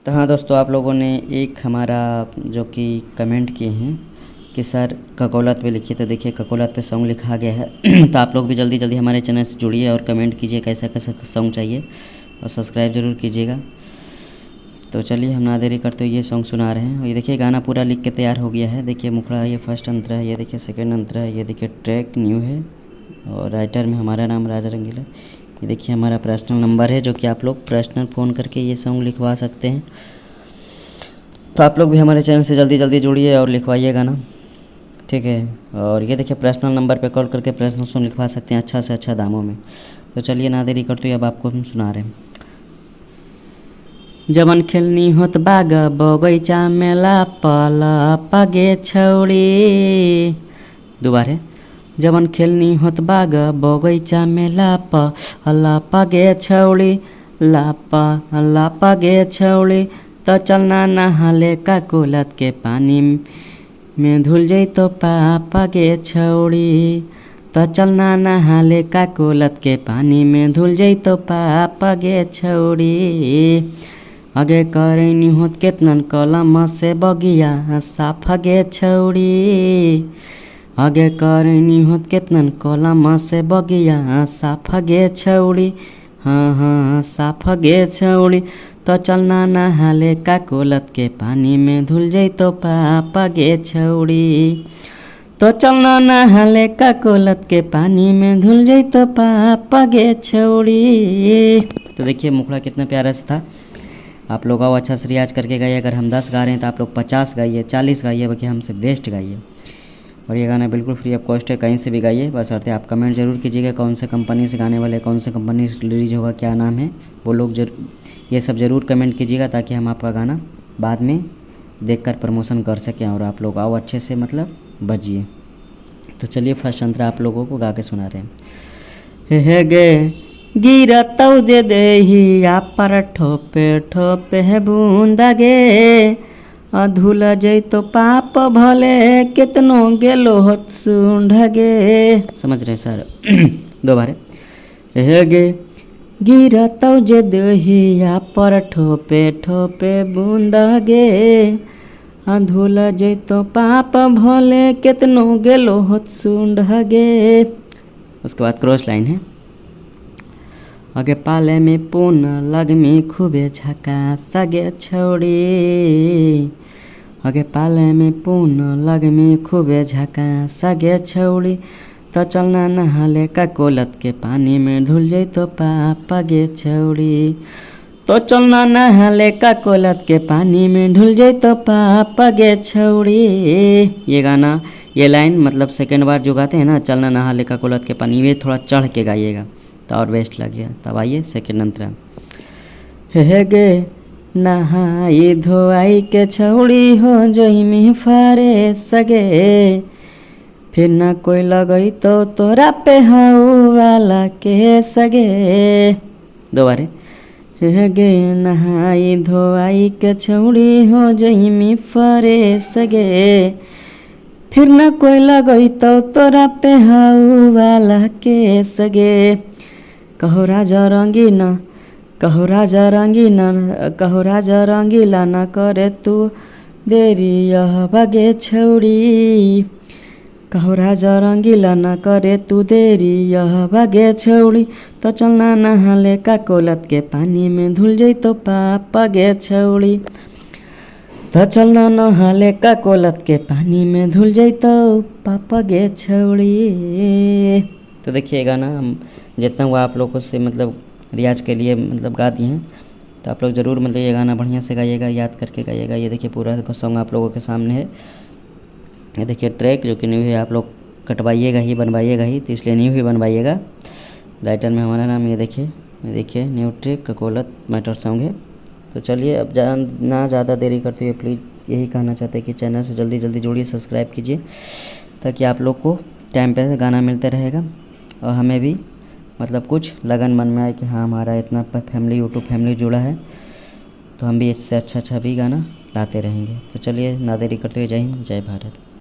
तो हाँ दोस्तों, आप लोगों ने एक हमारा जो कि कमेंट किए हैं कि सर ककोलत पे लिखिए, तो देखिए ककोलत पे सॉन्ग लिखा गया है। तो आप लोग भी जल्दी जल्दी हमारे चैनल से जुड़िए और कमेंट कीजिए कैसा कैसा सॉन्ग चाहिए और सब्सक्राइब ज़रूर कीजिएगा। तो चलिए हम ना देरी करते हुए ये सॉन्ग सुना रहे हैं। और ये देखिए गाना पूरा लिख के तैयार हो गया है। देखिए मुखड़ा ये फर्स्ट अंतरा है, ये देखिए सेकेंड अंतरा है, ये देखिए ट्रैक न्यू है और राइटर में हमारा नाम राजा रंगीला। ये देखिए हमारा पर्सनल नंबर है जो कि आप लोग पर्सनल फ़ोन करके ये सॉन्ग लिखवा सकते हैं। तो आप लोग भी हमारे चैनल से जल्दी जल्दी जुड़िए और लिखवाइए गाना, ठीक है। और ये देखिए पर्सनल नंबर पे कॉल करके पर्सनल सॉन्ग लिखवा सकते हैं अच्छा से अच्छा दामों में। तो चलिए ना देरी करते हुए अब आपको हम सुना रहे हैं। जवन खेलनी होत बाग बगैचा मेला पल पगे छौड़ी। दोबारे, जवन खेलनी होत बाग बगैचा मेला पल पगे छौड़ी, लाप गे छौड़ी। तो चलना नहाले का कोलत के पानी में धुल जैतो पाप गे छौड़ी। तो चलना नहाले का कोलत के पानी में धुल जैतो पाप गे छौड़ी। आगे करनी होत केतनन कलम से बगिया साफ गे छौड़ी। आगे करनी होत केतनन कलम से बगिया साफ गे छौड़ी। हाँ साफ गे छौड़ी। तो चलना नहाले का कोलत के पानी में धुल जैतो पाप गे छौड़ी। तो चलना नहाले का कोलत के पानी में धुल जैतो पाप गे छौड़ी। तो देखिए मुखड़ा कितना प्यारा सा था। आप लोग आओ अच्छा से रियाज करके गाइए। अगर हम 10 गा रहे हैं तो आप लोग 50 गाइए, 40 गाइए, बाकी हमसे बेस्ट गाइए। और ये गाना बिल्कुल फ्री ऑफ कॉस्ट है, कहीं से भी गाइए। बस अर्थ आप कमेंट जरूर कीजिएगा कौन से कंपनी से गाने वाले, कौन से कंपनी से रिलीज होगा, क्या नाम है वो लोग ये सब ज़रूर कमेंट कीजिएगा ताकि हम आपका गाना बाद में देखकर प्रमोशन कर सकें और आप लोग आओ अच्छे से मतलब बजिए। तो चलिए फर्स्ट अंतरा आप लोगों को गा के सुना रहे हैं। हे गे गिरतौ दे देहिया पर ठोपे ठोपे है बूंदा गे। धुल जैतो पाप भले कितनो गेलो होत सुंढ गे। समझ रहे सर? दोबारे, हे गे गिरतौ जे देहिया पर ठोपे ठोपे बूंदा गे। धुल जैतो पाप भले कितनो गेलो होत सुंढ गे। उसके बाद क्रॉस लाइन है। आगे पाले में पून लगमी खूबे झकास गे छौड़ी। आगे पाले में पून लगमी खूबे झकास गे छौड़ी। तो चलना नहाले का कोलत के पानी में धुल जैतो पाप गे छौड़ी। तो चलना नहाले का कोलत के पानी में धुल जैतो पाप गे छौड़ी। ये गाना, ये लाइन मतलब सेकेंड बार जो गाते हैं ना, चलना नहाले का कोलत के पानी में, थोड़ा चढ़ के गाइएगा तो और बेस्ट लगेगा। तब आइए सेकेंड अंतरा। हे गे नहाई धोआई के छौड़ी हो जोइमी फारे सगे। फिर ना कोई लगई तो तोरा पे हाउ वाला के सगे। दोबारे, हे गे नहाई धोआई के छौड़ी हो जोइमी फारे सगे। फिर ना कोई लगई तो तोरा पे हाउ वाला के सगे। कहो राजा रंगीना, कहो राजा रंगीना, कहो राजा रंगीला ना करे तू देरी यह बगे छौड़ी। कहो राजा रंगीला ना करे तू देरी यह बगे छौड़ी। तो चलना नहाले का कोलत के पानी में धुल जैतो पाप गे छौड़ी। तो चलना नहाले का कोलत के पानी में धुल जैतो पाप गे छौड़ी। तो देखिए गाना हम जितना हुआ आप लोगों से मतलब रियाज के लिए मतलब गा दिए हैं। तो आप लोग ज़रूर मतलब ये गाना बढ़िया से गाइएगा, याद करके गाइएगा। ये देखिए पूरा सॉन्ग आप लोगों के सामने है। ये देखिए ट्रैक जो कि न्यू है, आप लोग कटवाइएगा ही, बनवाइएगा ही, तो इसलिए न्यू ही बनवाइएगा। राइटर में हमारा नाम ये देखिए new track Kakolat matter song है। तो चलिए अब ना ज़्यादा देरी करते हुए प्लीज़ यही कहना चाहते हैं कि चैनल से जल्दी जल्दी जुड़िए, सब्सक्राइब कीजिए ताकि आप लोग को टाइम पे गाना मिलते रहेगा और हमें भी मतलब कुछ लगन मन में आए कि हाँ हमारा इतना फैमिली यूट्यूब फैमिली जुड़ा है, तो हम भी इससे अच्छा अच्छा भी गाना लाते रहेंगे। तो चलिए ना देरी करते हुए जय हिंद, जय भारत।